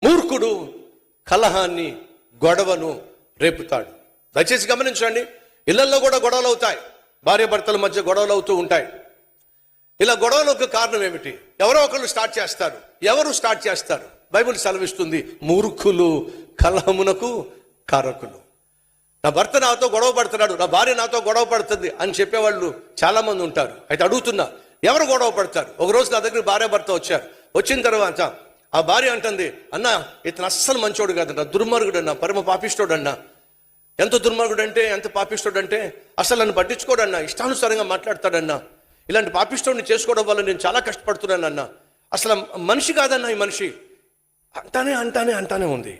మూర్ఖుడు కలహాన్ని, గొడవను రేపుతాడు. దయచేసి గమనించండి, ఇళ్లలో కూడా గొడవలు అవుతాయి, భార్య భర్తల మధ్య గొడవలు అవుతూ ఉంటాయి. ఇలా గొడవలకు కారణం ఏమిటి? ఎవరో ఒకళ్ళు స్టార్ట్ చేస్తారు. ఎవరు స్టార్ట్ చేస్తారు? బైబిల్ సెలవిస్తుంది, మూర్ఖులు కలహమునకు కారకులు. నా భర్త నాతో గొడవ పడుతున్నాడు, నా భార్య నాతో గొడవ పడుతుంది అని చెప్పేవాళ్ళు చాలా మంది ఉంటారు. అయితే అడుగుతున్నా, ఎవరు గొడవ పడతారు? ఒకరోజు నా దగ్గర భార్య భర్త వచ్చారు. వచ్చిన తర్వాత ఆ భార్య అంటుంది, అన్న ఇతను అస్సలు మంచోడు కాదన్న, దుర్మార్గుడు అన్న, పరమ పాపిష్టోడు అన్న. ఎంత దుర్మార్గుడు అంటే, ఎంత పాపిష్టోడు అంటే, అసలు నన్ను పట్టించుకోడన్నా, ఇష్టానుసారంగా మాట్లాడతాడన్నా. ఇలాంటి పాపిష్టోడిని చేసుకోవడం వల్ల నేను చాలా కష్టపడుతున్నానన్నా. అసలు మనిషి కాదన్నా ఈ మనిషి. అంటానే ఉంది.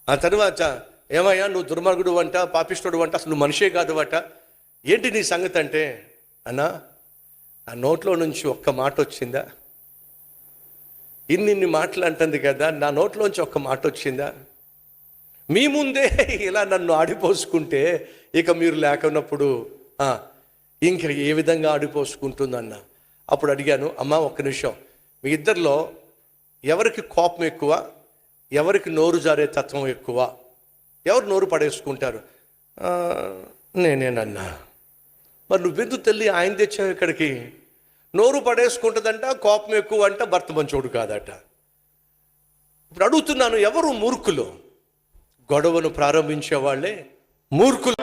ఆ తర్వాత, ఏమయ్యా నువ్వు దుర్మార్గుడు అంట, పాపిష్టోడు అంట, అసలు నువ్వు మనిషే కాదు అట, ఏంటి నీ సంగతి అంటే, అన్నా ఆ నోట్లో నుంచి ఒక్క మాట వచ్చిందా? ఇన్ని మాటలు అంటుంది కదా, నా నోట్లోంచి ఒక్క మాట వచ్చిందా? మీ ముందే ఇలా నన్ను ఆడిపోసుకుంటే ఇక మీరు లేకున్నప్పుడు ఇంకా ఏ విధంగా ఆడిపోసుకుంటుందన్న. అప్పుడు అడిగాను, అమ్మ ఒక్క నిమిషం, మీ ఇద్దరిలో ఎవరికి కోపం ఎక్కువ, ఎవరికి నోరు జారే తత్వం ఎక్కువ, ఎవరు నోరు పడేసుకుంటారు? నేనేనన్నా. మరి నువ్వెందుకు తల్లి ఆయన తెచ్చావు ఇక్కడికి? నోరు పడేసుకుంటుందంట, కోపం ఎక్కువ అంట, భర్త మంచోడు కాదట. ఇప్పుడు అడుగుతున్నాను, ఎవరు మూర్ఖులు? గొడవను ప్రారంభించే వాళ్ళే మూర్ఖులు.